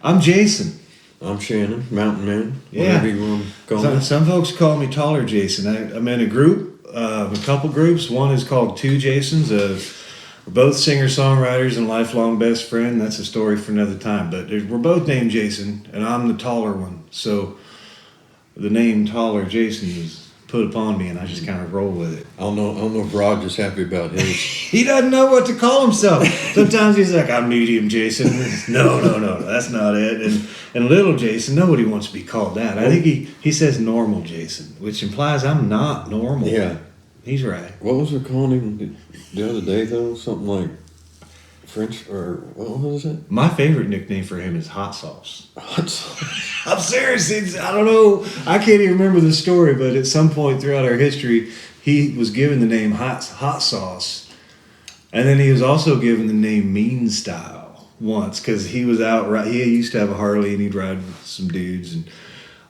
I'm Jason. I'm Shanon, Mountain Man. Yeah. Whatever you want to call me. Some folks call me Taller Jason. I'm in a group, a couple groups. One is called Two Jasons. We're both singer-songwriters and lifelong best friend. That's a story for another time. But we're both named Jason, and I'm the taller one. So the name Taller Jason was put upon me, and I just kind of roll with it. I don't know if Rod is happy about his. He doesn't know what to call himself. Sometimes he's like, I'm Medium Jason. No, that's not it. And Little Jason, nobody wants to be called that. I think he says Normal Jason, which implies I'm not normal. Yeah. He's right. What was we calling him the other day, though? Something like French, or what was it? My favorite nickname for him is Hot Sauce. Hot Sauce. I'm serious. I don't know. I can't even remember the story, but at some point throughout our history, he was given the name Hot Sauce. And then he was also given the name Mean Style once because he was out. He used to have a Harley and he'd ride with some dudes and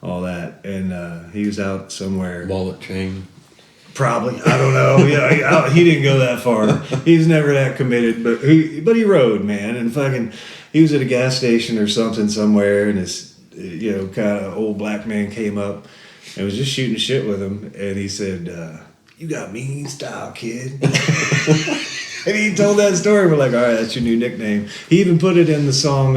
all that. And he was out somewhere. Wallet chain. Probably. I don't know. Yeah, he didn't go that far. He's never that committed. But he rode, man. And fucking, he was at a gas station or something somewhere, and this kind of old black man came up and was just shooting shit with him. And he said, "You got mean style, kid." And he told that story. We're like, all right, that's your new nickname. He even put it in the song,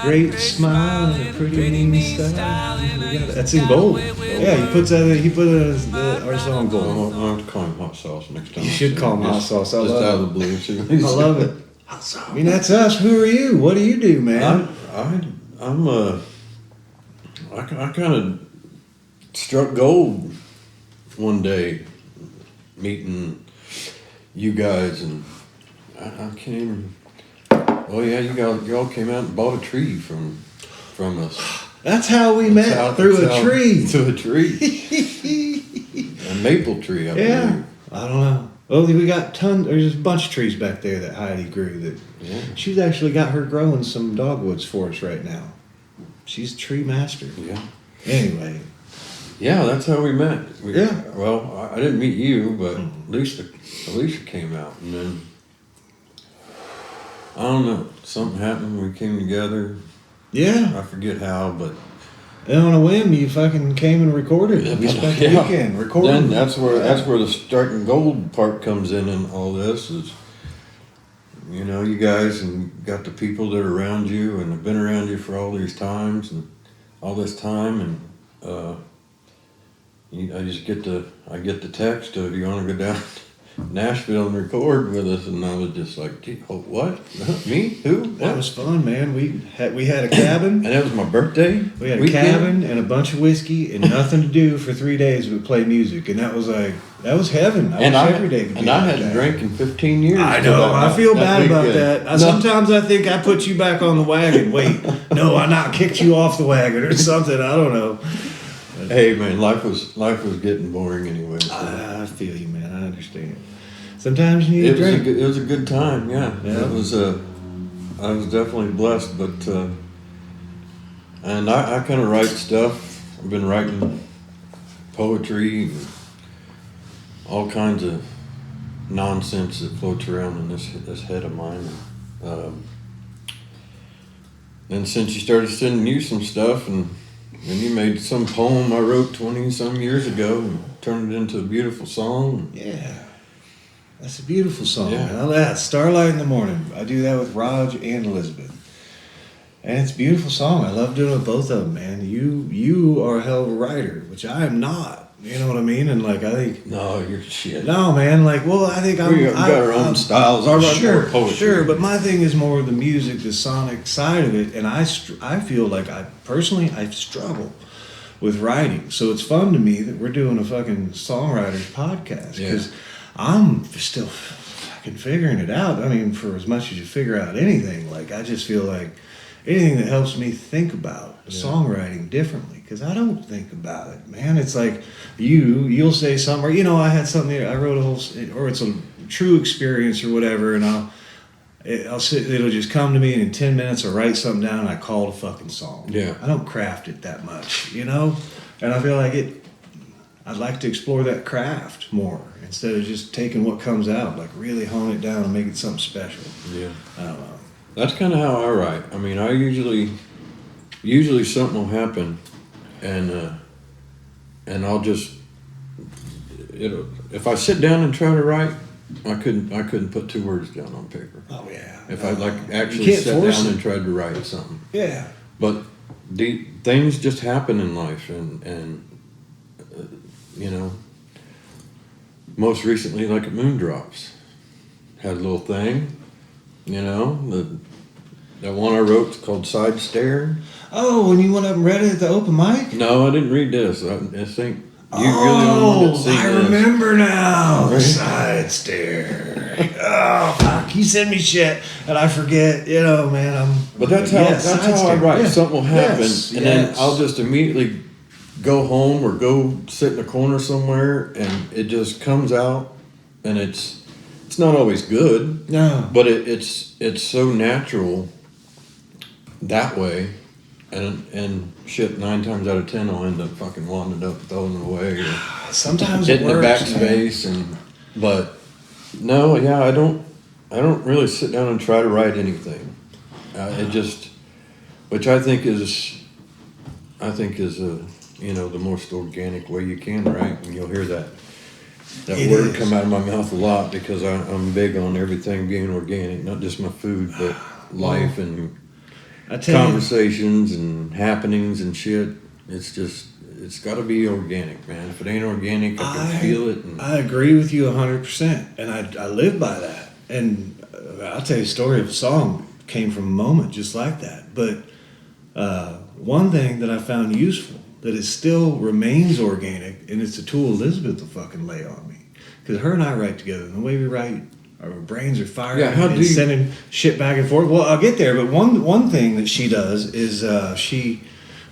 Great Smile and a Pretty Mean Style. That's in gold. Yeah, he put it in our song gold. I'll have to call him Hot Sauce next time. You should call him Hot Sauce. I Just love out it. of the blue. See what he I said. love it. Hot Sauce. I mean, that's us. Who are you? What do you do, man? I kind of struck gold one day meeting you guys, and I can't even. Oh yeah, y'all came out and bought a tree from us. That's how we met, through a tree. Through a tree. A maple tree, I believe. I don't know. Well, we got there's a bunch of trees back there that Heidi grew. She's actually got her growing some dogwoods for us right now. She's a tree master. Yeah. Anyway. Yeah, that's how we met. Yeah. Well, I didn't meet you, but Alicia came out, and then I don't know, something happened. We came together. Yeah. I forget how, but. And on a whim, you fucking came and recorded it. We spent the weekend recording. Then that's where the starting gold part comes in, and all this is, you guys and got the people that are around you and have been around you for all these times and all this time, and I get the text of, you want to go down to Nashville and record with us, and I was just like, what? Me? Who? What? That was fun, man. We had a cabin. And that was my birthday. We had a cabin and a bunch of whiskey and nothing to do for 3 days but play music, and that was heaven. Every day could be I hadn't drank in 15 years. I know. I feel bad about that. Sometimes I think I put you back on the wagon. Wait, no, I not kicked you off the wagon or something. I don't know. Hey man, life was getting boring anyway. So. I feel you, man. I understand. Sometimes you need a drink. It was a good time. Yeah. It was. I was definitely blessed, but and I kind of write stuff. I've been writing poetry, and all kinds of nonsense that floats around in this head of mine. And since you started sending you some stuff, and you made some poem I wrote 20-some years ago and turned it into a beautiful song. Yeah. That's a beautiful song. Yeah. I love that. Starlight in the Morning. I do that with Raj and Elizabeth. And it's a beautiful song. I love doing it with both of them, man. You are a hell of a writer, which I am not. You know what I mean? And I think... No, you're shit. No, man. I think we got our own styles. I write more poetry. Sure, but my thing is more the music, the sonic side of it. And I feel like I struggle with writing. So it's fun to me that we're doing a fucking songwriters podcast. Because I'm still fucking figuring it out. I mean, for as much as you figure out anything, I just feel like anything that helps me think about songwriting differently, because I don't think about it, man. It's like you'll say something, or I had something, I wrote a whole, or it's a true experience or whatever, and I'll sit, it'll just come to me, and in 10 minutes I'll write something down and I call it a fucking song. Yeah. I don't craft it that much, and I feel like I'd like to explore that craft more instead of just taking what comes out, really hone it down and make it something special. Yeah. I don't know. That's kind of how I write. I mean, I usually something will happen, and I'll just if I sit down and try to write, I couldn't put 2 words down on paper. Oh yeah. If I actually sat down and tried to write something. Yeah. But things just happen in life, and most recently, like at Moondrops, had a little thing, that one I wrote called Side Stare. Oh, when you went up and read it at the open mic? No, I didn't read this. I think you really don't want to see I this. remember now. Right? Side Stare. Oh, fuck. You send me shit, and I forget. Man, But that's how I write. Yeah. Something will happen, and then I'll just immediately go home or go sit in a corner somewhere, and it just comes out, and it's not always good. No. But it's so natural that way, and shit, 9 times out of 10 I'll end up fucking wanding up, throwing it away, or sometimes hitting it works, the backspace, but no, yeah, I don't really sit down and try to write anything. It just, which I think is the most organic way you can write, and you'll hear that word come out of my mouth a lot, because I'm big on everything being organic, not just my food, but life and conversations and happenings and shit. It's got to be organic, man. If it ain't organic, I can feel it. I agree with you 100%, and I live by that. And I'll tell you a story of a song came from a moment just like that. But one thing that I found useful, that it still remains organic, and it's a tool Elizabeth will fucking lay on me. Because her and I write together, and the way we write, our brains are firing and sending shit back and forth. Well, I'll get there, but one thing that she does is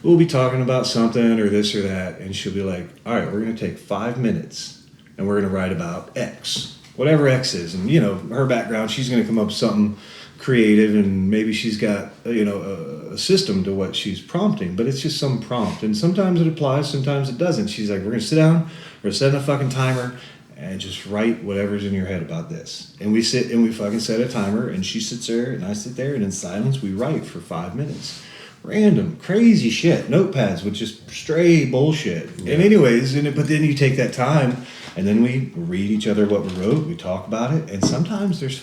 we'll be talking about something or this or that, and she'll be like, all right, we're going to take 5 minutes, and we're going to write about X, whatever X is. And, her background, she's going to come up with something creative, and maybe she's got, a system to what she's prompting, but it's just some prompt. And sometimes it applies, sometimes it doesn't. She's like, we're going to sit down, we're going to set a fucking timer, and just write whatever's in your head about this. And we sit and we fucking set a timer, and she sits there and I sit there, and in silence we write for 5 minutes. Random, crazy shit. Notepads with just stray bullshit. Yeah. And anyways, but then you take that time, and then we read each other what we wrote, we talk about it, and sometimes it's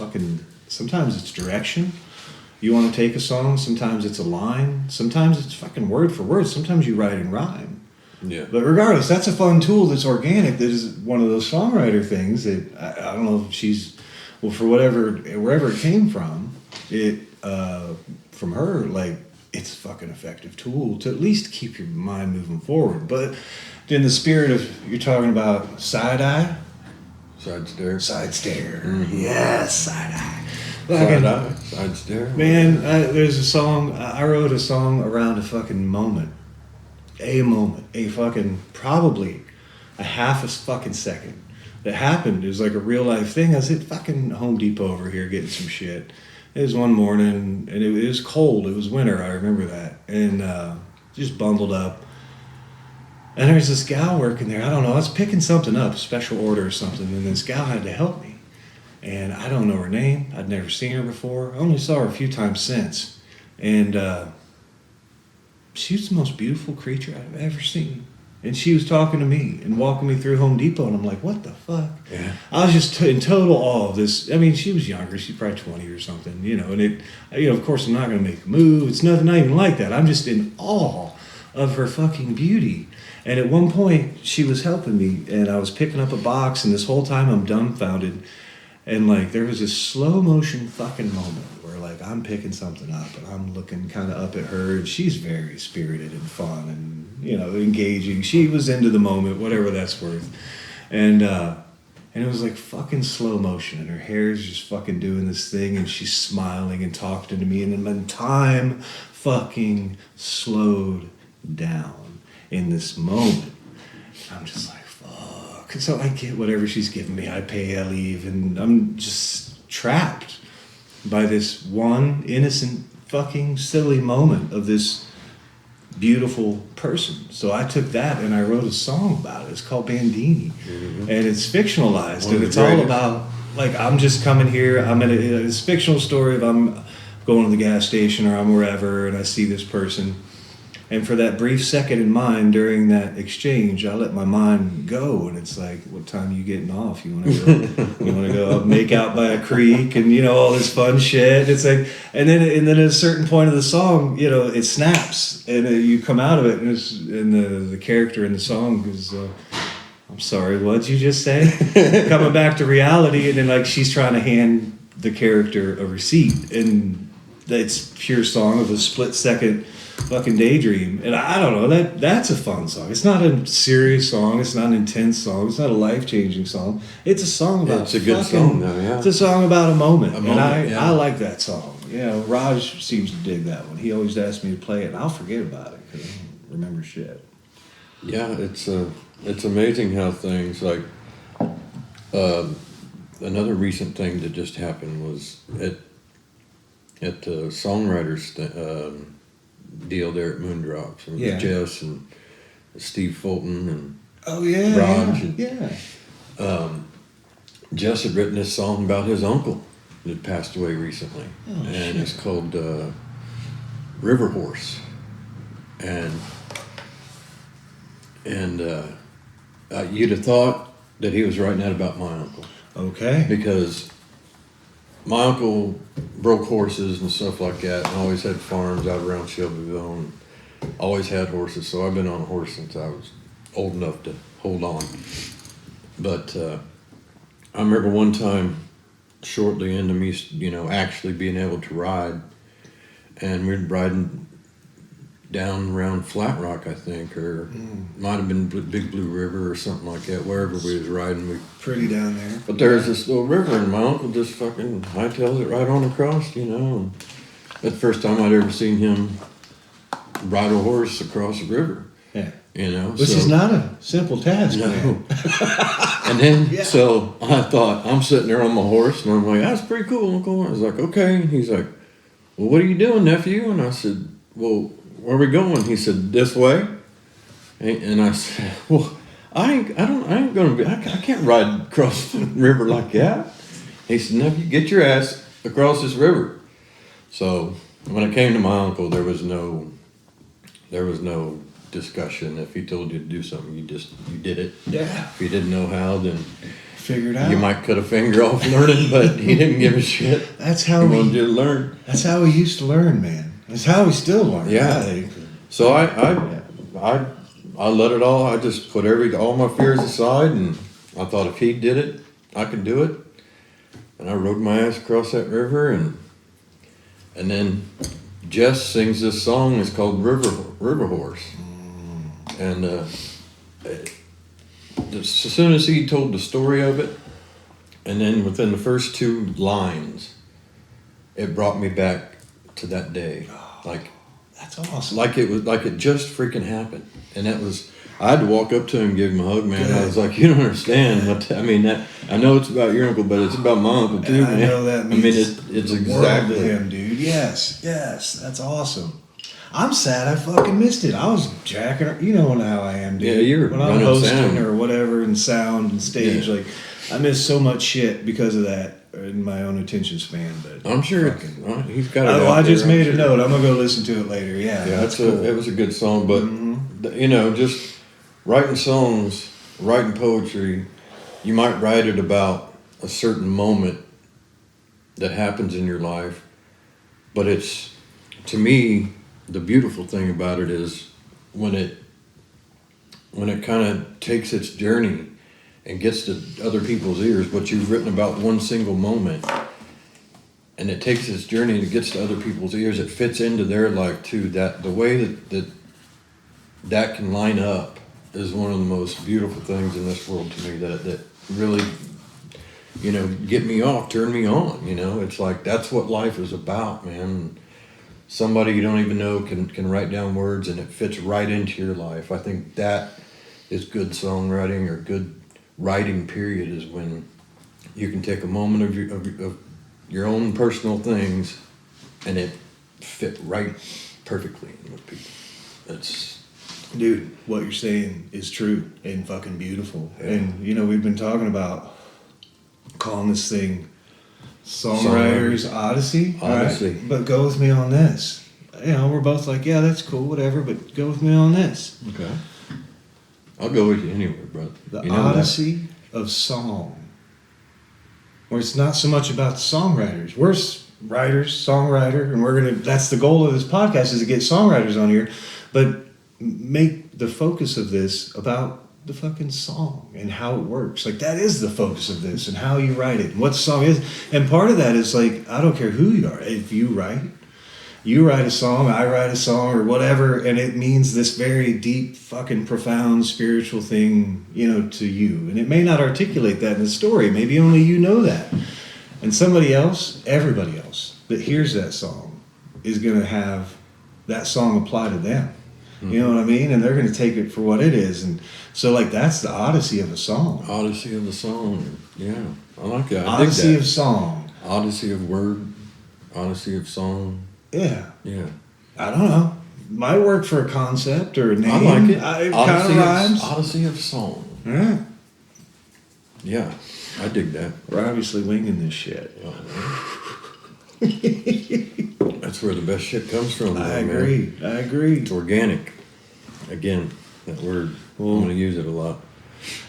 direction. You want to take a song, sometimes it's a line, sometimes it's fucking word for word, sometimes you write in rhyme. Yeah. But regardless, that's a fun tool that's organic. That is one of those songwriter things that I don't know if she's, for wherever it came from, from her, like, it's a fucking effective tool to at least keep your mind moving forward. But in the spirit of, you're talking about side stare. Mm-hmm. Yes, side stare. Man, there's a song, I wrote a song around a fucking moment. A fucking, probably a half a fucking second that happened. It was like a real life thing. I was at fucking Home Depot over here getting some shit. It was one morning, and it was cold. It was winter, I remember that. And just bundled up. And there's this gal working there. I don't know, I was picking something up, special order or something, and this gal had to help me. And I don't know her name. I'd never seen her before. I only saw her a few times since. And she was the most beautiful creature I've ever seen. And she was talking to me and walking me through Home Depot, and I'm like, what the fuck? Yeah. I was just in total awe of this. I mean, she was younger. She's probably 20 or something, and of course I'm not going to make a move. It's not even like that. I'm just in awe of her fucking beauty. And at one point, she was helping me, and I was picking up a box, and this whole time I'm dumbfounded. And, like, there was this slow motion fucking moment where, like, I'm picking something up and I'm looking kind of up at her, and she's very spirited and fun and, engaging. She was into the moment, whatever that's worth. And it was like fucking slow motion, and her hair's just fucking doing this thing, and she's smiling and talking to me, and then time fucking slowed down in this moment. I'm just like, so I get whatever she's giving me. I pay, I leave, and I'm just trapped by this one innocent fucking silly moment of this beautiful person. So I took that and I wrote a song about it. It's called Bandini. Mm-hmm. And it's fictionalized, and it's all about, like, I'm just coming here. It's a fictional story of I'm going to the gas station or I'm wherever and I see this person. And for that brief second in mind during that exchange, I let my mind go, and it's like, "What time are you getting off? You want to go make out by a creek, and all this fun shit." It's like, and then at a certain point of the song, it snaps, and you come out of it, and the character in the song is, "I'm sorry, what'd you just say?" Coming back to reality, and then like she's trying to hand the character a receipt, and it's pure song of a split second. Fucking daydream, and I don't know, that's a fun song. It's not a serious song, it's not an intense song, it's not a life-changing song. It's a song about it's a good song though, yeah. It's a song about a moment, and I like that song. Raj seems to dig that one. He always asks me to play it and I'll forget about it because I don't remember shit. Yeah, it's amazing how things like another recent thing that just happened was at the songwriters deal there at Moondrops. It was Jess and Steve Fulton and Raj. Jess had written this song about his uncle that had passed away recently. It's called River Horse. And you'd have thought that he was writing that about my uncle. Okay. Because my uncle broke horses and stuff like that, and always had farms out around Shelbyville, and always had horses. So I've been on a horse since I was old enough to hold on. But I remember one time, shortly into me, actually being able to ride, and we were riding down around Flat Rock, I think, or might have been Big Blue River or something like that. Wherever we was riding, pretty down there. But there's this little river, and my uncle just fucking hightails it right on across, And that's the first time I'd ever seen him ride a horse across a river. Yeah. Which is not a simple task, man. And then, so I thought, I'm sitting there on my horse, and I'm like, "That's pretty cool, Uncle." I was like, "Okay." And he's like, "Well, what are you doing, nephew?" And I said, "Well, where are we going?" He said, "This way." And I said, "Well, I can't ride across the river like that." He said, "Nephew, get your ass across this river." So when it came to my uncle, there was no discussion. If he told you to do something, you did it. Yeah. If you didn't know how, then figure it out. You might cut a finger off learning, but he didn't give a shit. That's how he wanted you to learn. That's how we used to learn, man. That's how we still learn. Yeah. So I let it all. I just put all my fears aside, and I thought if he did it, I could do it. And I rode my ass across that river, and then Jess sings this song. It's called River Horse. And as soon as he told the story of it, and then within the first two lines, it brought me back to that day. Like, that's awesome. Like it just freaking happened. And I had to walk up to him and give him a hug, man. I was like, "You don't understand." I know it's about your uncle, but it's about my uncle too, man. I know that means it's exactly to him, dude. Yes, that's awesome. I'm sad I fucking missed it. I was jacking, how I am, dude. Yeah, you're when I'm hosting sound. or whatever and sound and stage, like I miss so much shit because of that in my own attention span. But I'm sure he's got it. I just made a note. I'm gonna go listen to it later. Yeah, that's cool. It was a good song, but just writing songs, writing poetry, you might write it about a certain moment that happens in your life, but it's, to me, the beautiful thing about it is when it kind of takes its journey and gets to other people's ears, what you've written about one single moment, and it takes its journey and it gets to other people's ears, it fits into their life too. That the way that can line up is one of the most beautiful things in this world to me, that really, get me off, turn me on, it's like, that's what life is about, man. Somebody you don't even know can write down words and it fits right into your life. I think that is good songwriting, or good writing period, is when you can take a moment of your own personal things and it fit right perfectly with people. Dude, what you're saying is true and fucking beautiful. Yeah. And we've been talking about calling this thing Songwriter's Odyssey. Odyssey. Right? But go with me on this. You know, we're both like, yeah, that's cool, whatever, but go with me on this. Okay. I'll go with you anywhere, brother. The Odyssey of Song. Where it's not so much about the songwriters. We're writers, songwriter, and that's the goal of this podcast, is to get songwriters on here, but make the focus of this about the fucking song and how it works. Like, that is the focus of this, and how you write it and what the song is. And part of that is like, I don't care who you are. If you write a song, I write a song, or whatever, and it means this very deep, fucking profound spiritual thing, you know, to you. And it may not articulate that in the story. Maybe only you know that. And somebody else, everybody else that hears that song is going to have that song apply to them. Mm-hmm. You know what I mean? And they're going to take it for what it is. And so, like, that's the Odyssey of a song. Odyssey of a song. Yeah. I like that. Odyssey of song. Odyssey of word. Odyssey of song. Yeah. Yeah. I don't know. Might work for a concept or a name. I like it. It kind of rhymes. Odyssey of Song. Yeah. Yeah. I dig that. We're obviously winging this shit. That's where the best shit comes from. I agree. It's organic. Again, that word. Well, I'm going to use it a lot.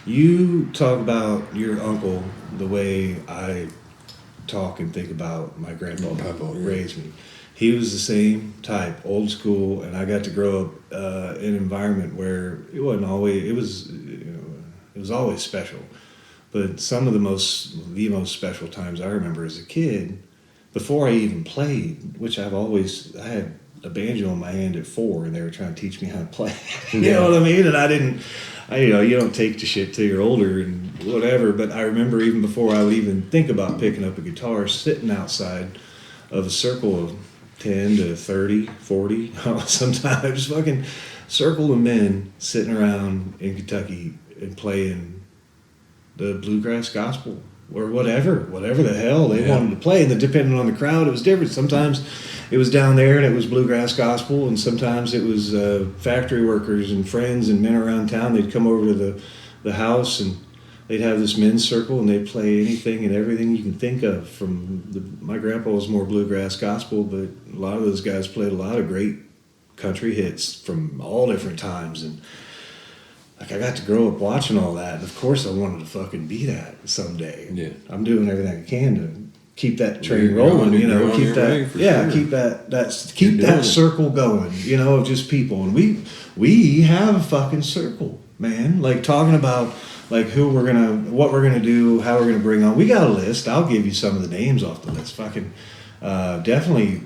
You talk about your uncle the way I talk and think about my grandpa who raised me. He was the same type, old school, and I got to grow up in an environment where it wasn't always. It was always special. But some of the most special times I remember as a kid, before I even played, which I had a banjo in my hand at 4, and they were trying to teach me how to play. You know what I mean? And you don't take to shit till you're older and whatever. But I remember even before I would even think about picking up a guitar, sitting outside of a circle of 10 to 30, 40, sometimes fucking circle of men sitting around in Kentucky and playing the bluegrass gospel or whatever the hell they wanted to play. And depending on the crowd, it was different. Sometimes it was down there and it was bluegrass gospel, and sometimes it was factory workers and friends and men around town. They'd come over to the house, and they'd have this men's circle, and they'd play anything and everything you can think of. My grandpa was more bluegrass gospel, but a lot of those guys played a lot of great country hits from all different times. And like, I got to grow up watching all that, and of course I wanted to fucking be that someday. Yeah. I'm doing everything I can to keep that train rolling, keep that circle going, of just people. And we have a fucking circle, man. Like, talking about like what we're gonna do, how we're gonna bring on. We got a list. I'll give you some of the names off the list. Fucking definitely,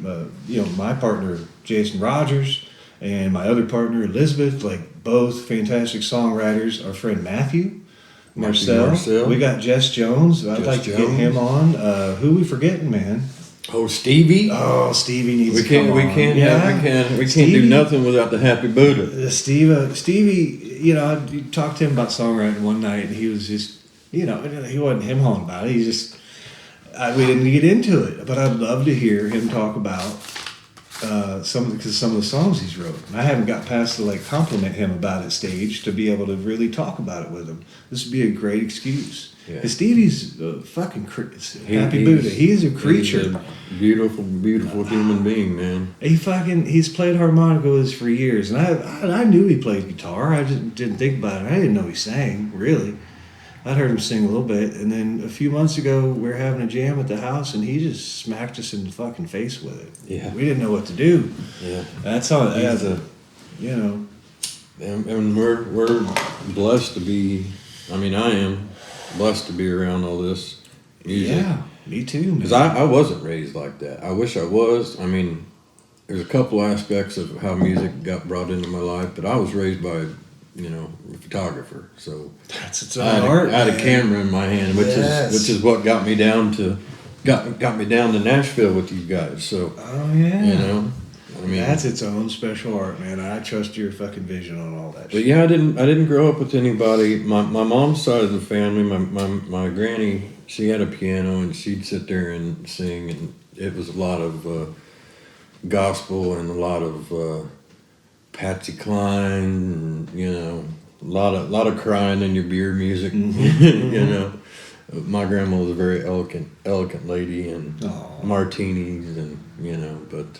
my partner Jason Rogers and my other partner Elizabeth, like, both fantastic songwriters. Our friend Matthew Marcel. We got Jess Jones. I'd like to get him on. Who we forgetting, man? Oh, Stevie. Oh, Stevie needs to come on. We can't do nothing without the Happy Buddha. Stevie, I talked to him about songwriting one night, and he was just, he wasn't him-hawing about it. He just, we didn't get into it, but I'd love to hear him talk about some of the songs he's wrote. And I haven't got past to like compliment him about it stage to be able to really talk about it with him. This would be a great excuse. Yeah. And Stevie's a fucking Happy Buddha. He's a creature. He's a beautiful, beautiful human being, man. He's played harmonica with us for years, and I knew he played guitar. I just didn't think about it. I didn't know he sang, really. I'd heard him sing a little bit, and then a few months ago, we were having a jam at the house, and he just smacked us in the fucking face with it. Yeah. We didn't know what to do. Yeah. That's how it has And we're blessed to be, I am blessed to be around all this music. Yeah, me too, man. Because I wasn't raised like that. I wish I was. There's a couple aspects of how music got brought into my life, but I was raised by a photographer, so that's its own art. I had a camera in my hand, which is what got me down to Nashville with you guys. So that's its own special art, man. I trust your fucking vision on all that. But yeah, I didn't grow up with anybody. My mom's side of the family, my granny, she had a piano, and she'd sit there and sing, and it was a lot of gospel and a lot of Patsy Cline, and, a lot of crying in your beer music, My grandma was a very elegant lady, and Oh. martinis, and but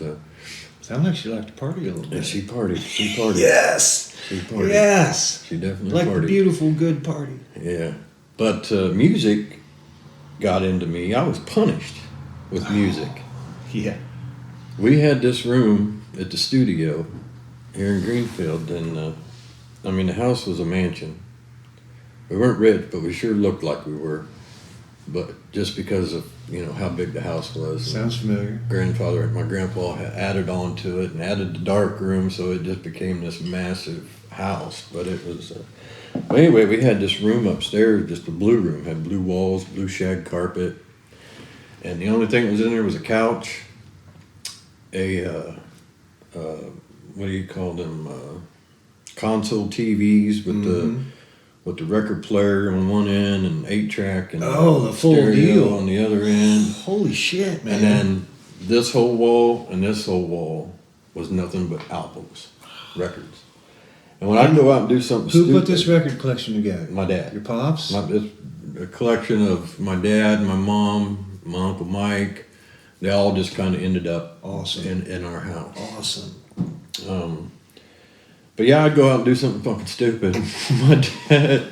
Sounds like she liked to party a little yeah, bit. she partied. She partied. Yes. She partied. Yes. She definitely Like partied. a beautiful, good party. Yeah, but music got into me. I was punished with music. Yeah. We had this room at the studio here in Greenfield, and the house was a mansion. We weren't rich, but we sure looked like we were. But just because of how big the house was, Sounds familiar. my grandpa had added on to it and added the dark room, so it just became this massive house. But it was. But anyway, we had this room upstairs, just a blue room, had blue walls, blue shag carpet, and the only thing that was in there was a couch, what do you call them? Console TVs with the record player on one end and 8-track and the full stereo deal on the other end. Holy shit, man! And then this whole wall and this whole wall was nothing but albums, records. And when I go out and do something Who stupid, put this record collection together? My dad. Your pops? It's a collection of my dad, my mom, my Uncle Mike. They all just kind of ended up Awesome. in our house. Awesome. But yeah, I'd go out and do something fucking stupid. My dad,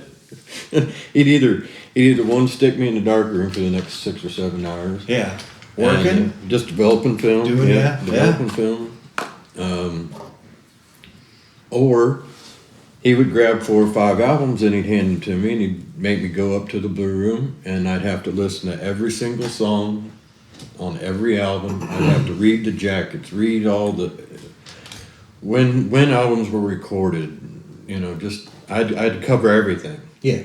he'd either one stick me in the dark room for the next 6 or 7 hours. Yeah. Working? Just developing film. Doing that? Developing film. Or he would grab 4 or 5 albums and he'd hand them to me, and he'd make me go up to the blue room, and I'd have to listen to every single song on every album. I'd have to read the jackets, read all the when albums were recorded. I'd cover everything. Yeah.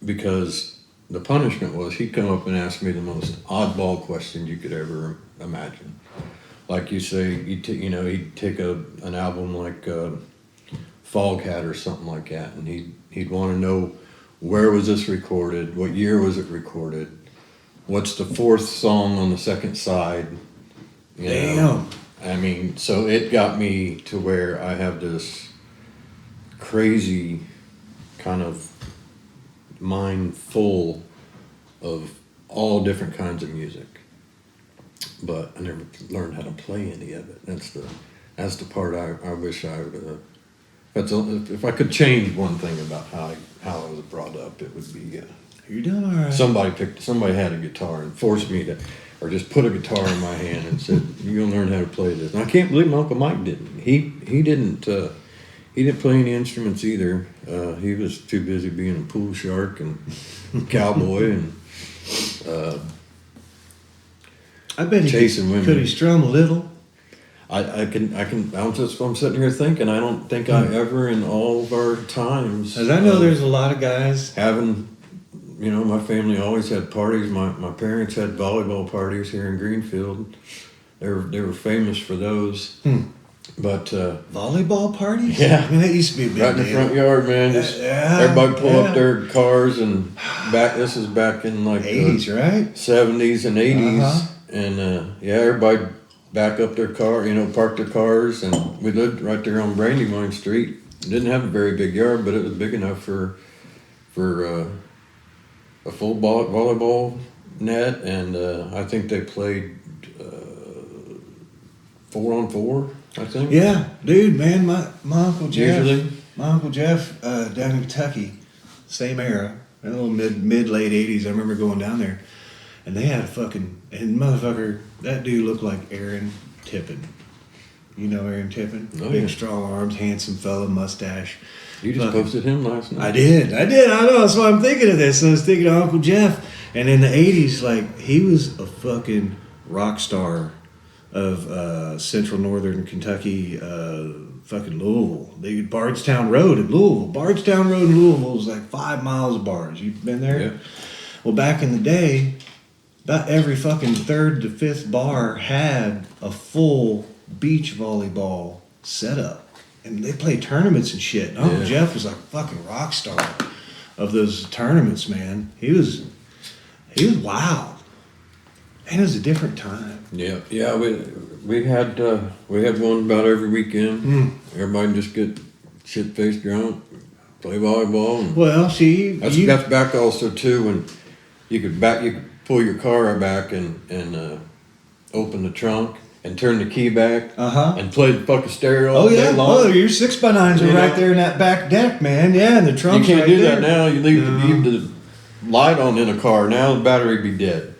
Because the punishment was he'd come up and ask me the most oddball question you could ever imagine. Like you say, he'd take an album like Foghat or something like that, and he'd want to know, where was this recorded? What year was it recorded? What's the 4th song on the second side? Damn. So it got me to where I have this crazy kind of mind full of all different kinds of music, but I never learned how to play any of it. That's the part I wish I would. If I could change one thing about how I was brought up, it would be. You're doing all right. Somebody had a guitar and forced me to, or just put a guitar in my hand and said, "You're gonna learn how to play this." And I can't believe my Uncle Mike didn't. He didn't play any instruments either. He was too busy being a pool shark and cowboy and I bet he chasing women. Could he strum a little? I'm sitting here thinking, I don't think I ever in all of our times. As I know, there's a lot of guys having, my family always had parties. My parents had volleyball parties here in Greenfield. They were famous for those. But volleyball parties? Yeah, that used to be a big right in the deal. front yard, man. Just everybody pull up their cars and back. This is back in like 80s, right? 70s and 80s, and everybody back up their car, park their cars, and we lived right there on Brandywine Street. Didn't have a very big yard, but it was big enough for a full volleyball net, and I think they played 4-on-4. I think. Yeah, dude, man, my Uncle Jeff. Usually. My Uncle Jeff down in Kentucky, same era, a little mid late 80s. I remember going down there, and they had that dude looked like Aaron Tippin. You know Aaron Tippin? Oh, Big, yeah. strong arms, handsome fella, mustache. You just posted him last night. I did. I know. That's why I'm thinking of this. And I was thinking of Uncle Jeff. And in the 80s, he was a fucking rock star of central northern Kentucky, fucking Louisville. Bardstown Road in Louisville. Bardstown Road in Louisville was like 5 miles of bars. You've been there? Yeah. Well, back in the day, about every fucking 3rd to 5th bar had a full beach volleyball setup. And they played tournaments and shit. And Uncle Jeff was like a fucking rock star of those tournaments, man. He was wild. And it was a different time. Yeah. We had one about every weekend. Everybody just get shit-faced drunk, play volleyball. And Well, see, that's back also too you could pull your car back and open the trunk and turn the key back and play the fucking stereo all day long. Oh, your 6x9s are right there in that back deck, man. Yeah, and the trunk's you can't right do there. that now. You leave the light on in a car. Now the battery be dead.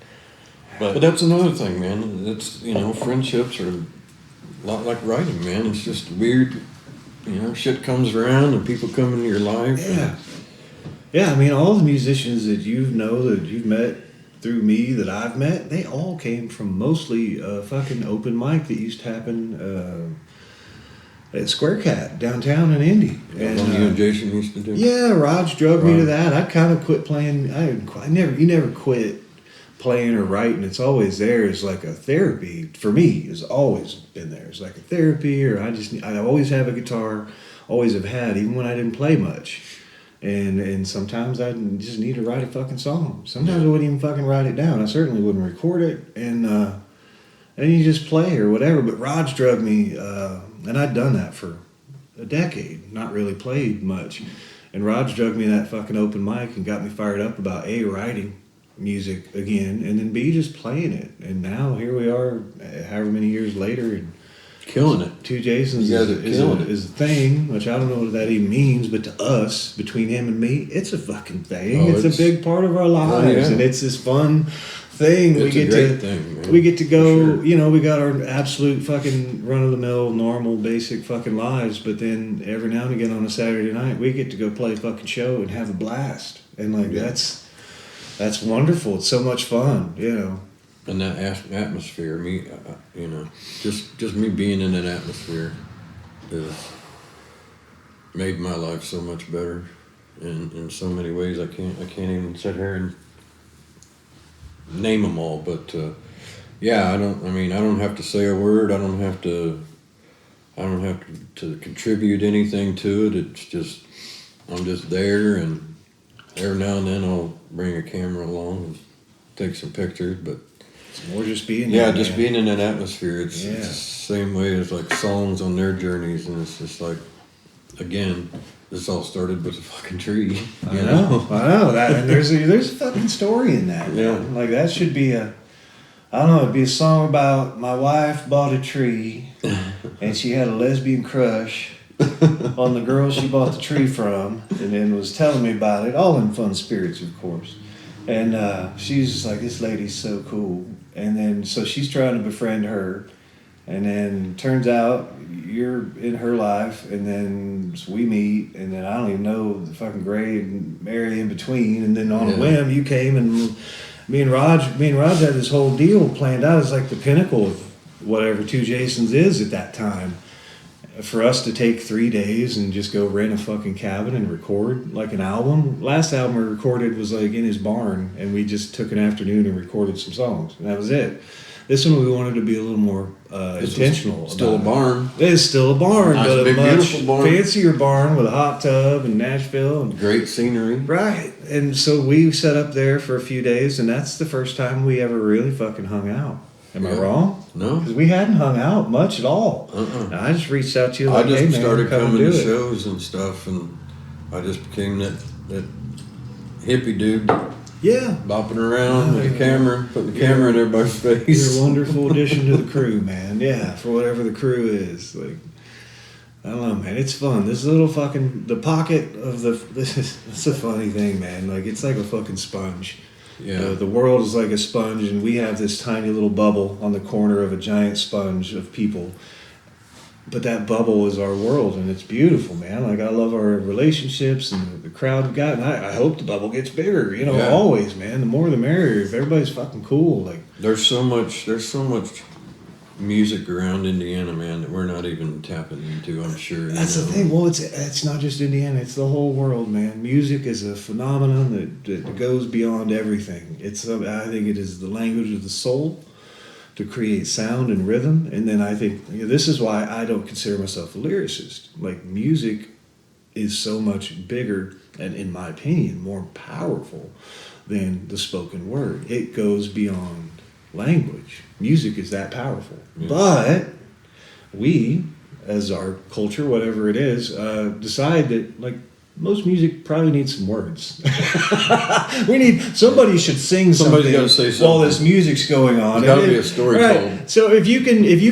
But that's another thing, man. It's, friendships are a lot like writing, man. It's just weird. Shit comes around and people come into your life. Yeah. Yeah, I mean, all the musicians that that you've met through me, that I've met, they all came from mostly a fucking open mic that used to happen at Square Cat downtown in Indy. And you and Jason used to do? Yeah, Raj drug me to that. I kind of quit playing. You never quit playing or writing. It's always there as like a therapy. For me, it's always been there. It's like a therapy, or I always have a guitar, always have had, even when I didn't play much. And sometimes I just need to write a fucking song. Sometimes I wouldn't even fucking write it down. I certainly wouldn't record it, and you just play or whatever. But Raj drugged me, and I'd done that for a decade, not really played much. And Raj drugged me that fucking open mic and got me fired up about A, writing music again, and then B, just playing it. And now here we are, however many years later, and killing it. Two Jasons is a thing, which I don't know what that even means, but to us, between him and me, it's a fucking thing. It's a big part of our lives, and it's this fun thing. It's a great thing, man. We get to go, sure. We got our absolute fucking run-of-the-mill, normal, basic fucking lives, but then every now and again on a Saturday night, we get to go play a fucking show and have a blast. And that's wonderful. It's so much fun, And that atmosphere, just me being in that atmosphere has made my life so much better in so many ways. I can't even sit here and name them all, but I don't have to say a word. I don't have to contribute anything to it. It's just, I'm just there, and every now and then I'll bring a camera along and take some pictures, but it's more just being there. Yeah, just being in that atmosphere. It's the same way as like songs on their journeys, and it's just like, again, this all started with a fucking tree. I know that, and there's a fucking story in that. Yeah, man. Like that should be it'd be a song about my wife bought a tree, and she had a lesbian crush on the girl she bought the tree from, and then was telling me about it, all in fun spirits, of course. And she's just like, this lady's so cool. And then, so she's trying to befriend her. And then turns out you're in her life. And then we meet. And then I don't even know the fucking gray and Mary in between. And then on a whim, you came, and me and Raj had this whole deal planned out. It's like the pinnacle of whatever Two Jasons is at that time. For us to take 3 days and just go rent a fucking cabin and record like an album. Last album we recorded was like in his barn, and we just took an afternoon and recorded some songs, and that was it. This one we wanted to be a little more intentional. Still a barn. It is still a barn, nice, but big, a much beautiful barn. fancier barn with a hot tub in Nashville. And great scenery. Right. And so we set up there for a few days, and that's the first time we ever really fucking hung out. Am I wrong? No. Because we hadn't hung out much at all. I just reached out to you like, I just hey, man, started coming to it. shows and stuff, and I just became that hippie dude. Yeah. Bopping around with the camera, putting the camera in everybody's face. You're a wonderful addition to the crew, man. Yeah, for whatever the crew is. Like, I don't know, man. It's fun. This little fucking, the pocket of it's a funny thing, man. Like, it's like a fucking sponge. Yeah. The world is like a sponge, and we have this tiny little bubble on the corner of a giant sponge of people. But that bubble is our world, and it's beautiful, man. Like, I love our relationships and the crowd we got, and I hope the bubble gets bigger, always, man. The more the merrier. If everybody's fucking cool, like. There's so much music around Indiana, man, that we're not even tapping into, I'm sure. That's the thing. Well, it's not just Indiana, it's the whole world, man. Music is a phenomenon that goes beyond everything. I think it is the language of the soul to create sound and rhythm. And then I think this is why I don't consider myself a lyricist. Like, music is so much bigger and, in my opinion, more powerful than the spoken word. It goes beyond language. Music is that powerful. Yeah. But we, as our culture, whatever it is, decide that, like, most music probably needs some words. Somebody should sing Somebody's something, gotta say something while this music's going on. There's got to be a story told. So if you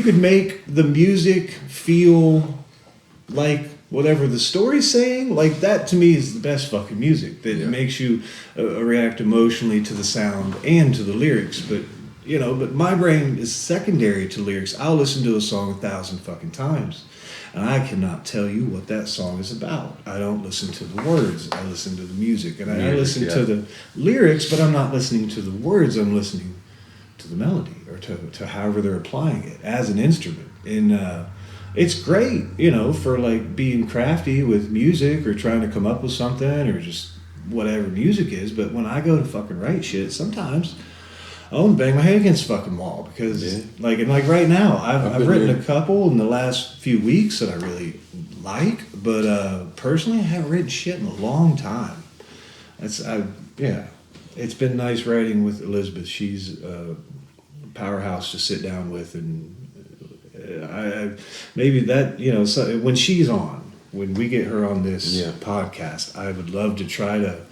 could make the music feel like whatever the story's saying, like that to me is the best fucking music. That makes you react emotionally to the sound and to the lyrics. But but my brain is secondary to lyrics. I'll listen to a song 1,000 fucking times, and I cannot tell you what that song is about. I don't listen to the words. I listen to the music, and I listen to the lyrics, but I'm not listening to the words. I'm listening to the melody or to however they're applying it as an instrument. And it's great, for like being crafty with music or trying to come up with something or just whatever music is. But when I go to fucking write shit, sometimes I want to bang my head against the fucking wall because, like right now, I've written a couple in the last few weeks that I really like, but personally, I haven't written shit in a long time. It's been nice writing with Elizabeth. She's a powerhouse to sit down with, and maybe that so when she's on, when we get her on this podcast, I would love to try to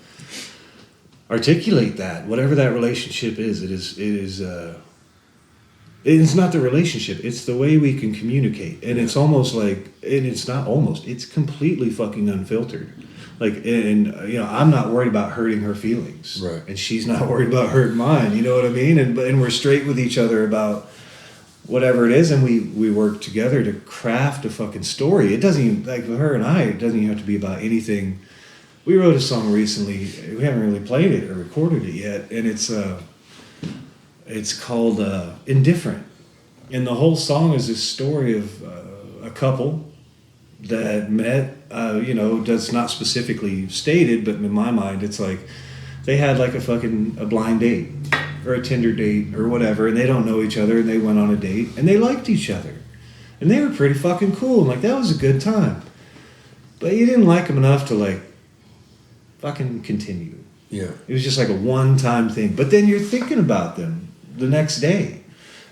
articulate that, whatever that relationship is. It's not the relationship, it's the way we can communicate. And it's almost like, and it's not almost, it's completely fucking unfiltered. Like, and I'm not worried about hurting her feelings, right? And she's not worried about hurting mine. You know what I mean? And we're straight with each other about whatever it is, and we work together to craft a fucking story. It doesn't even, like with her and I, it doesn't even have to be about anything. We wrote a song recently. We haven't really played it or recorded it yet, and it's called "Indifferent." And the whole song is this story of a couple that met. That's not specifically stated, but in my mind, it's like they had like a blind date or a Tinder date or whatever, and they don't know each other, and they went on a date, and they liked each other, and they were pretty fucking cool, and like that was a good time. But you didn't like them enough to like fucking continue. Yeah. It was just like a one-time thing. But then you're thinking about them the next day.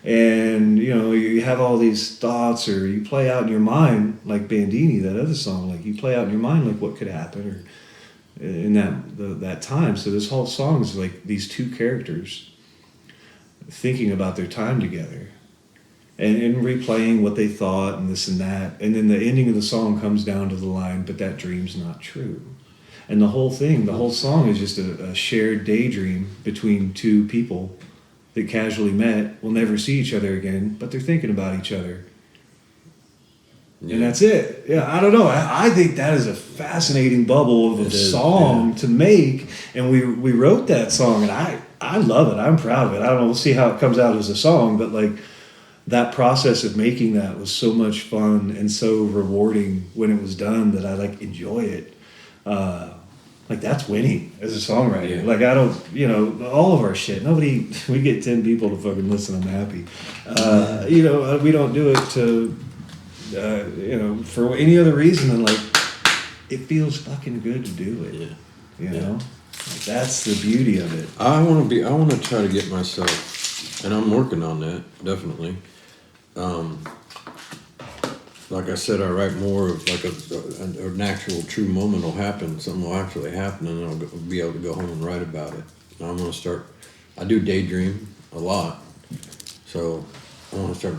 And, you have all these thoughts, or you play out in your mind, like Bandini, that other song, like you play out in your mind like what could happen or in that time. So this whole song is like these two characters thinking about their time together and replaying what they thought and this and that. And then the ending of the song comes down to the line, "But that dream's not true." And the whole song is just a shared daydream between two people that casually met, will never see each other again, but they're thinking about each other. Yeah. And that's it. Yeah, I don't know. I think that is a fascinating bubble of a song to make. And we wrote that song, and I love it. I'm proud of it. I don't know. We'll see how it comes out as a song, but like that process of making that was so much fun and so rewarding when it was done that I like enjoy it. Like that's winning as a songwriter. Yeah. Like I don't, all of our shit. We get 10 people to fucking listen. I'm happy. We don't do it to, for any other reason than like, it feels fucking good to do it. Yeah. Like that's the beauty of it. I want to try to get myself, and I'm working on that, definitely. Like I said, I write more of like an actual true moment will happen. Something will actually happen, and I'll be able to go home and write about it. And I'm going to start. I do daydream a lot, so I want to start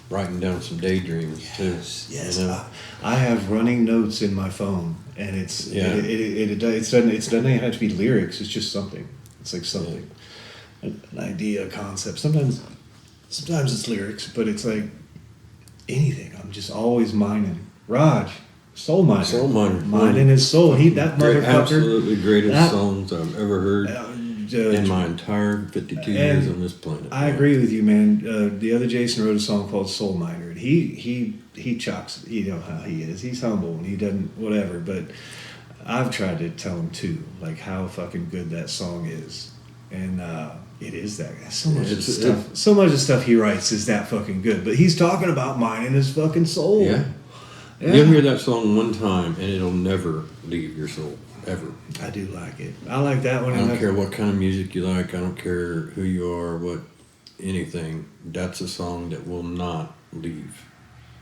writing down some daydreams too. Yes. I have running notes in my phone, and it doesn't have to be lyrics. It's just something. It's like something, an idea, a concept. Sometimes it's lyrics, but it's like anything. I'm just always mining. Raj, soul miner. Mining his soul. That motherfucker. Absolutely greatest songs I've ever heard in my entire 52 years on this planet. I agree with you, man. The other Jason wrote a song called Soul Miner. And he chucks, how he is. He's humble and he doesn't, whatever. But I've tried to tell him too, like how fucking good that song is. And it is that. So much of the stuff he writes is that fucking good. But he's talking about mining his fucking soul. Yeah. You'll hear that song one time and it'll never leave your soul. Ever. I do like it. I like that one. I don't care what kind of music you like. I don't care who you are, anything. That's a song that will not leave.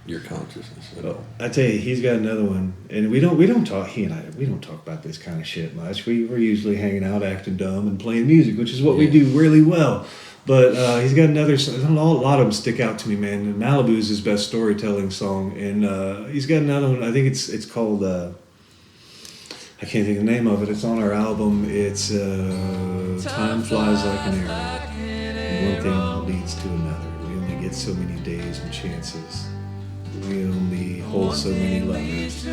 your consciousness. Well, I tell you, he's got another one, and we don't talk. He and I, we don't talk about this kind of shit much. We're usually hanging out, acting dumb, and playing music, which is what we do really well. But he's got another. A lot of them stick out to me, man. And Malibu is his best storytelling song, and he's got another one. I think it's called. I can't think of the name of it. It's on our album. It's Time Flies Like an Arrow. And one thing leads to another. We only get so many days and chances. We only hold so many lovers.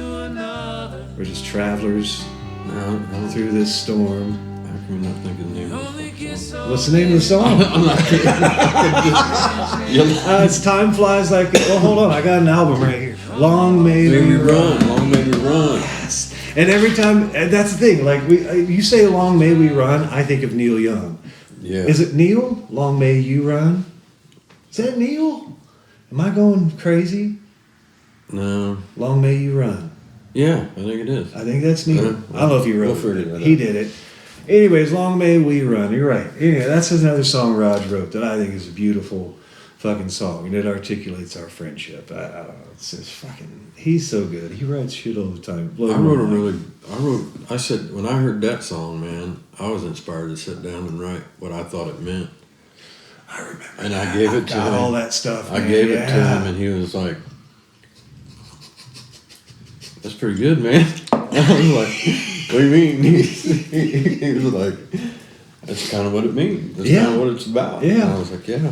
We're just travelers through this storm. How come you're not thinking the name of the song? What's the name of the song? I'm not kidding. It's Time Flies Like... Well, hold on. I got an album right here. Long May We Run. Long May We Run. Yes. And every time... And that's the thing. Like, you say Long May We Run, I think of Neil Young. Yeah. Is it Neil? Long May You Run? Is that Neil? Am I going crazy? No. Long May You Run. Yeah, I think it is. I think that's Neil. I don't know if he wrote it. He did it. Anyways, Long May We Run. You're right. Anyway, that's another song Raj wrote that I think is a beautiful fucking song, and it articulates our friendship. I don't know. It's just fucking... He's so good. He writes shit all the time. I said, when I heard that song, man, I was inspired to sit down and write what I thought it meant. I remember. And I gave it to him. All that stuff. I gave it to him, and he was like, "That's pretty good, man." I was like, "What do you mean?" He was like, "That's kind of what it means. That's kind of what it's about." Yeah. And I was like, "Yeah,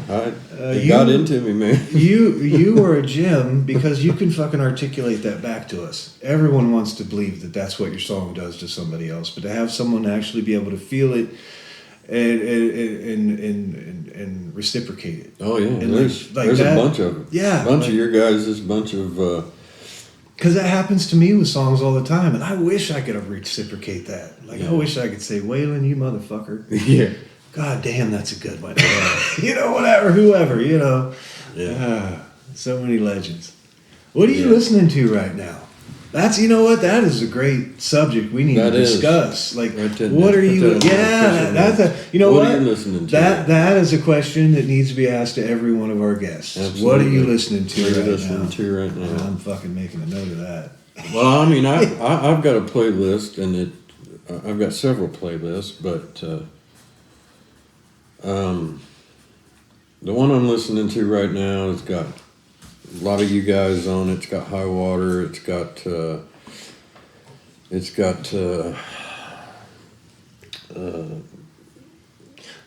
it got into me, man." You are a gem because you can fucking articulate that back to us. Everyone wants to believe that that's what your song does to somebody else, but to have someone actually be able to feel it and reciprocate it. Oh yeah, and there's a bunch of them. Yeah, a bunch of your guys. There's a bunch of. Because that happens to me with songs all the time, and I wish I could reciprocate that. Like, I wish I could say, Waylon, you motherfucker. Yeah. God damn, that's a good one. You know, whatever, whoever, you know. Yeah. So many legends. What are you listening to right now? That's, you know what, that is a great subject we need to discuss. Like, what are you, that's a, you know what? What are you listening to? That is a question that needs to be asked to every one of our guests. Absolutely. What are you listening to right now? I'm fucking making a note of that. Well, I mean, I've got a playlist, and I've got several playlists, but the one I'm listening to right now has got a lot of you guys on it. It's got High Water. It's got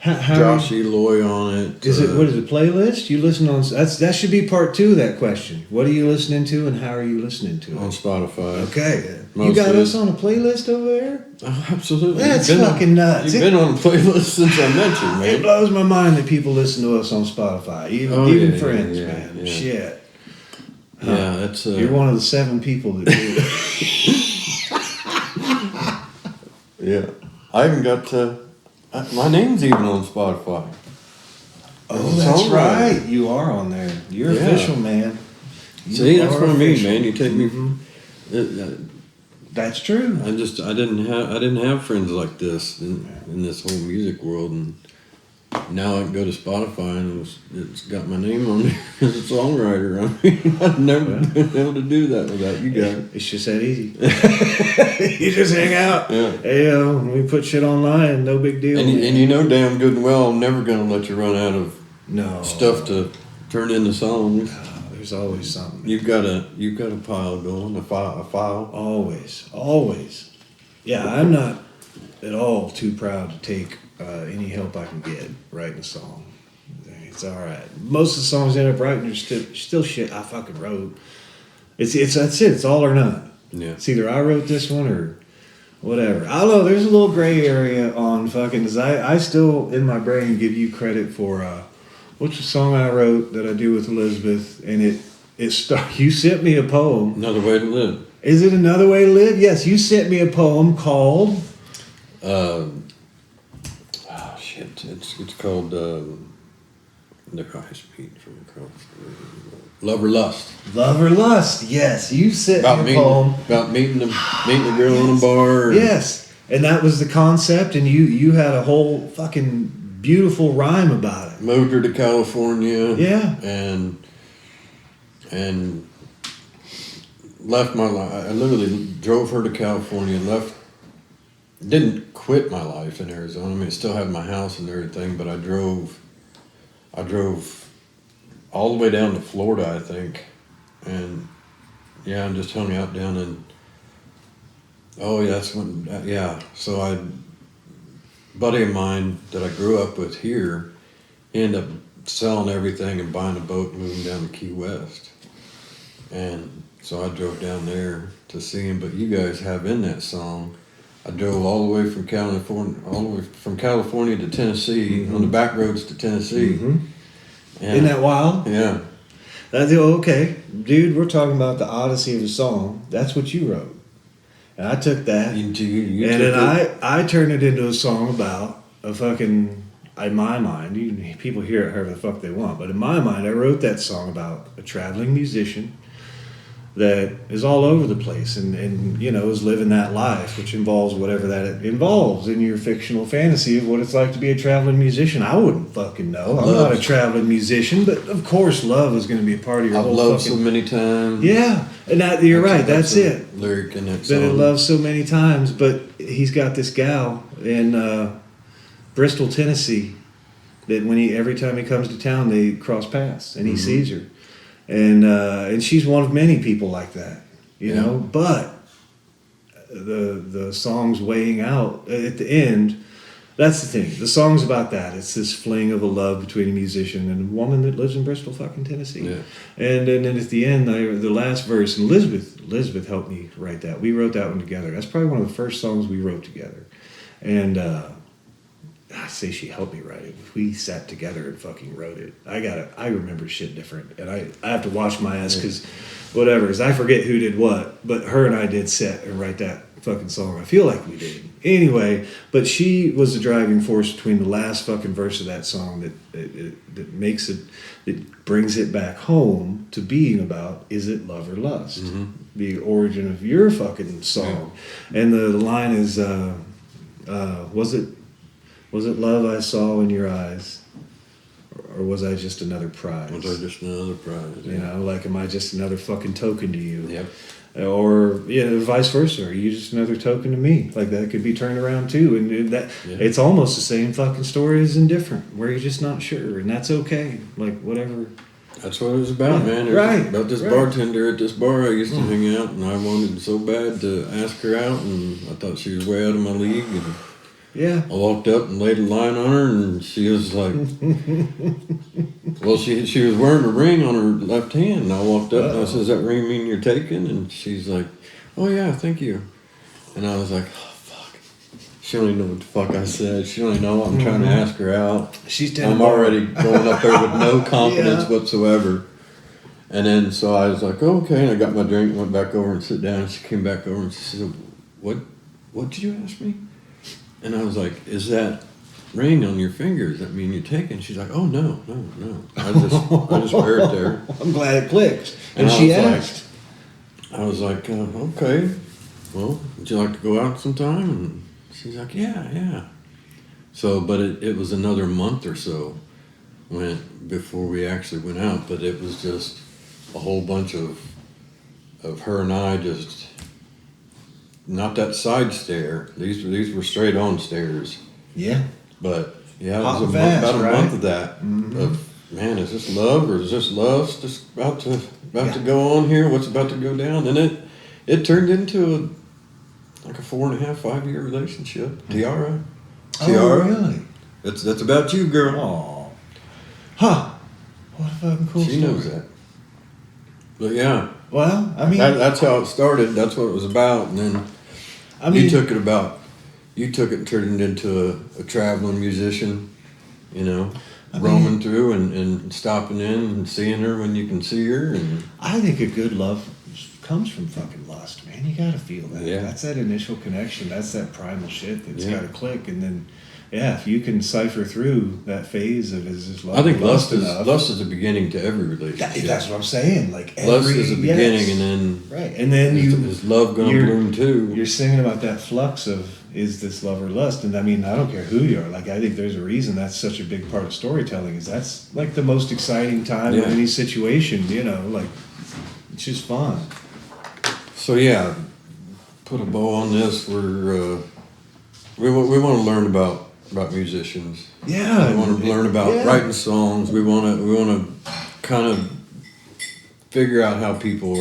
Josh Eloy on it. Is it, what is it, playlist? You listen on, that should be part 2 of that question. What are you listening to and how are you listening to it? On Spotify. Okay. You got us on a playlist over there? Oh, absolutely. That's fucking nuts. You've been on a playlist since I met you, man. It blows my mind that people listen to us on Spotify. Even friends, man. Yeah. Shit. Yeah, that's... You're one of the 7 people that do it. Yeah. I even got... my name's even on Spotify. Oh, that's right. You are on there. You're official, man. See, that's what I mean, man. You take me... That's true. I didn't have friends like this in this whole music world, and now I can go to Spotify and it's got my name on there as a songwriter. I mean, I've never been able to do that without you guys. It's just that easy. You just hang out. Yeah. Hey, we put shit online, no big deal. And you know damn good and well I'm never going to let you run out of stuff to turn into songs. There's always something. You've got a pile going, a file. Always. Yeah, I'm not at all too proud to take any help I can get writing a song. It's all right. Most of the songs I end up writing are still shit I fucking wrote. That's it. It's all or none. Yeah. It's either I wrote this one or whatever. I don't know. There's a little gray area on fucking. Cause I still in my brain give you credit for what's the song I wrote that I do with Elizabeth, and it you sent me a poem. Another Way to Live. Is it Another Way to Live? Yes, you sent me a poem called. It's called The Highest Beat from across Love or Lust. Love or Lust, yes. You sent me a poem. About meeting the girl in a bar. Yes. And that was the concept, and you had a whole fucking beautiful rhyme about it. Moved her to California. Yeah. And left my life. I literally drove her to California. Didn't quit my life in Arizona. I mean, I still had my house and everything, but I drove all the way down to Florida, I think, and yeah, I just hung out down in. Oh yeah, that's when. Yeah, so buddy of mine that I grew up with here, he ended up selling everything and buying a boat and moving down to Key West, and so I drove down there to see him. But you guys have in that song. I drove all the way from California to Tennessee, on the back roads to Tennessee. Isn't that wild? Yeah. Okay, dude, we're talking about the Odyssey of Song. That's what you wrote. And I took that, You and took then I turned it into a song about a fucking, in my mind, people hear it however the fuck they want, but in my mind, I wrote that song about a traveling musician that is all over the place and you know, is living that life, which involves whatever that involves in your fictional fantasy of what it's like to be a traveling musician. I wouldn't fucking know. I'm not a traveling musician, but of course love is going to be a part of your I've whole loved fucking... so many times. Yeah, and you're right, that's it. Lyric in that song. Been in love so many times, but he's got this gal in Bristol, Tennessee, that every time he comes to town, they cross paths, and he sees her. And she's one of many people like that, you know. But the song's weighing out at the end. That's the thing. The song's about that. It's this fling of a love between a musician and a woman that lives in Bristol, fucking Tennessee. Yeah. And then at the end, the last verse, and Elizabeth helped me write that. We wrote that one together. That's probably one of the first songs we wrote together. And I say she helped me write it. We sat together and fucking wrote it. I remember shit different, and I have to wash my ass because whatever, because I forget who did what. But her and I did sit and write that fucking song. I feel like we did. Anyway, but she was the driving force between the last fucking verse of that song that makes it, that brings it back home to being about, is it love or lust? The origin of your fucking song. And the line is, was it love I saw in your eyes, or was I just another prize? Was I just another prize? Yeah. You know, like, am I just another fucking token to you? Yep. Or, vice versa. Are you just another token to me? Like, that could be turned around too. And it's almost the same fucking story as Indifferent, where you're just not sure, and that's okay. Like, whatever. That's what it was about, man. It was about this bartender at this bar I used to hang out, and I wanted so bad to ask her out, and I thought she was way out of my league, and I walked up and laid a line on her, and she was like, well, she was wearing a ring on her left hand, and I walked up and I said, does that ring mean you're taken? And she's like, oh yeah, thank you. And I was like, oh fuck. She don't even know what the fuck I said. She don't even know I'm trying to ask her out. I'm already going up there with no confidence whatsoever. And then so I was like, oh, okay, and I got my drink, went back over and sit down, and she came back over and she said, what did you ask me? And I was like, is that ring on your finger, does that mean you're taken? She's like, oh, no. I just wear it there. I'm glad it clicked. And she asked. I was like, okay, well, would you like to go out sometime? And she's like, yeah. So, but it was another month or so before we actually went out, but it was just a whole bunch of her and I just... Not that side stare. These were straight on stares. Yeah. But it was about a month of that. Of, man, is this love or is this lust just about to go on here? What's about to go down? And it turned into a 4.5-5 year relationship. Tiara. Oh, really? That's about you, girl. Aw. Huh. What a fucking cool story. She knows that. But yeah. Well, I mean... That's how it started. That's what it was about. And then you took it and turned it into a traveling musician, roaming through and stopping in and seeing her when you can see her. And I think a good love comes from fucking lust, man. You gotta feel that. Yeah. That's that initial connection. That's that primal shit that's gotta click. And then, if you can cipher through that phase of is this love? I think lust is the beginning to every relationship. That's what I'm saying. Like lust is the beginning, and then and then is love gonna bloom too? You're singing about that flux of is this love or lust? And I mean, I don't care who you are. Like, I think there's a reason that's such a big part of storytelling. Is that's like the most exciting time in any situation. Like, it's just fun. So yeah, put a bow on this. We want to learn about musicians. Yeah, we want to learn about writing songs. We want to kind of figure out how people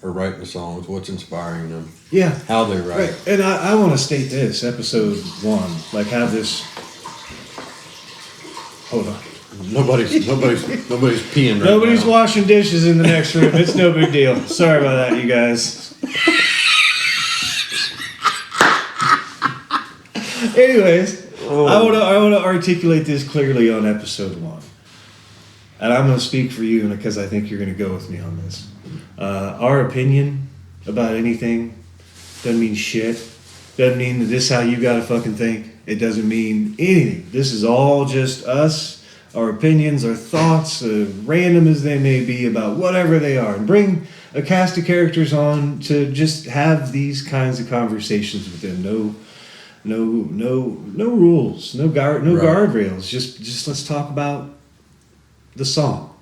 are writing songs, what's inspiring them. Yeah, how they write. Right. And I want to state this, episode 1, like have this. Hold on. Nobody's peeing right Nobody's now. washing dishes in the next room. It's no big deal. Sorry about that, you guys. Anyways, I want to articulate this clearly on episode 1, and I'm going to speak for you because I think you're going to go with me on this. Our opinion about anything doesn't mean shit. Doesn't mean that this is how you got to fucking think. It doesn't mean anything. This is all just us, our opinions, our thoughts, random as they may be about whatever they are, and bring a cast of characters on to just have these kinds of conversations with them. No rules, no guardrails. Just let's talk about the song,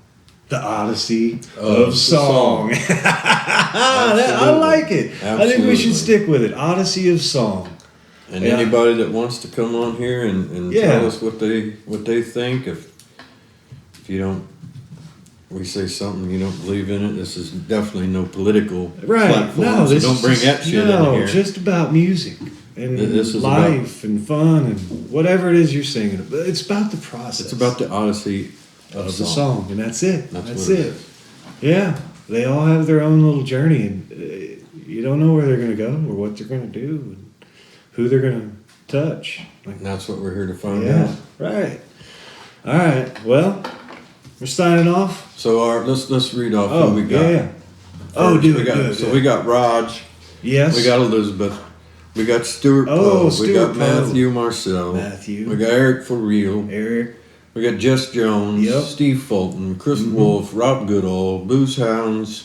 the Odyssey of Song. I like it. Absolutely. I think we should stick with it. Odyssey of Song. And anybody that wants to come on here and tell us what they think, if we say something you don't believe in it, this is definitely no political platform. No, so don't bring that shit in here. Just about music and life and fun and whatever it is you're singing. It's about the process. It's about the Odyssey of the song, and that's it. That's it. Is. Yeah, they all have their own little journey, and you don't know where they're going to go or what they're going to do, and who they're going to touch. And that's what we're here to find out. Right. All right. Well, we're signing off. So let's read off who we got. Yeah. Oh, dude. So we got Raj. Yes. We got Elizabeth. We got Stuart Poe. We got Matthew Marcel. We got Eric for real. We got Jess Jones. Steve Fulton. Chris Wolf. Rob Goodall. Booze Hounds.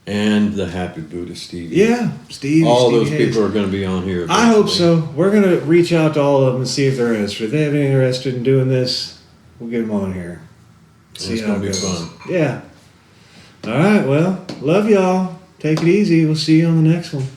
And the Happy Buddha Stevie. Yeah, Steve. All those people are going to be on here eventually. I hope so. We're going to reach out to all of them and see if they're interested. If they have any interested in doing this, we'll get them on here. See it's going to be fun. Yeah. All right, well, love y'all. Take it easy. We'll see you on the next one.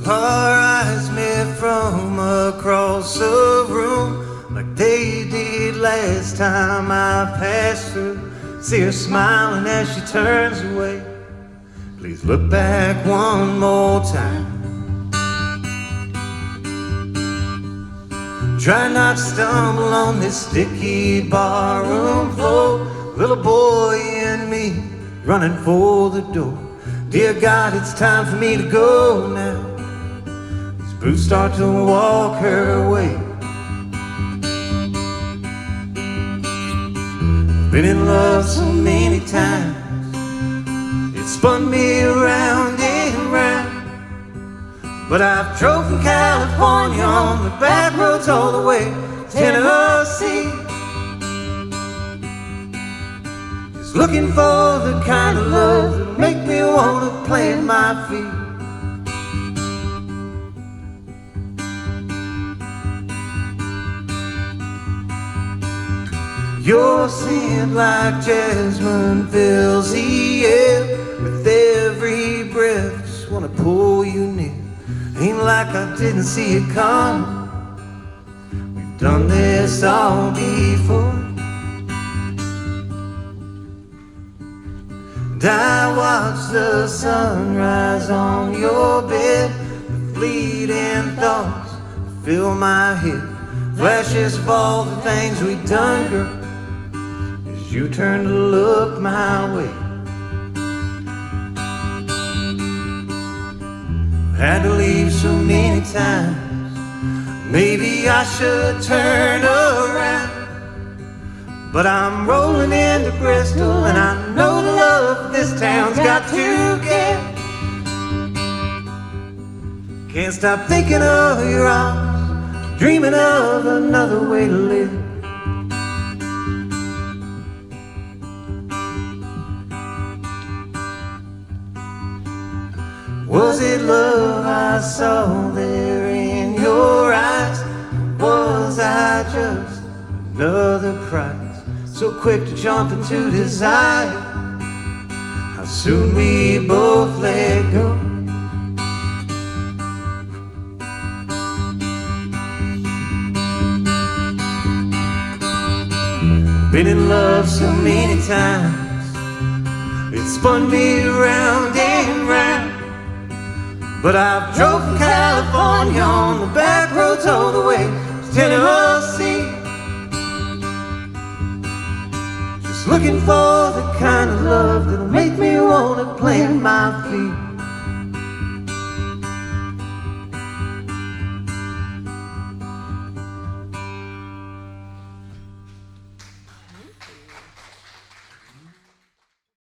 Our eyes met from across the room like they did last time I passed through. See her smiling as she turns away. Please look back one more time. Try not to stumble on this sticky barroom floor. Little boy and me running for the door. Dear God, it's time for me to go now. These boots start to walk her way. Been in love so many times, it spun me around and round. But I've drove from California on the back roads all the way to Tennessee, just looking for the kind of love that make me want to plant my feet. Your scent like jasmine fills the air. With every breath, just wanna pull you near. Ain't like I didn't see it coming. We've done this all before. And I watch the sunrise on your bed. The fleeting thoughts fill my head. Flashes of all the things we've done, girl, you turn to look my way. Had to leave so many times. Maybe I should turn around, but I'm rolling into Bristol, and I know the love this town's got to get. Can't stop thinking of your arms, dreaming of another way to live. I saw there in your eyes. Was I just another prize, so quick to jump into desire? How soon we both let go. Been in love so many times, it spun me round and round. But I've drove from California on the back roads all the way to Tennessee, just looking for the kind of love that'll make me wanna plant my feet.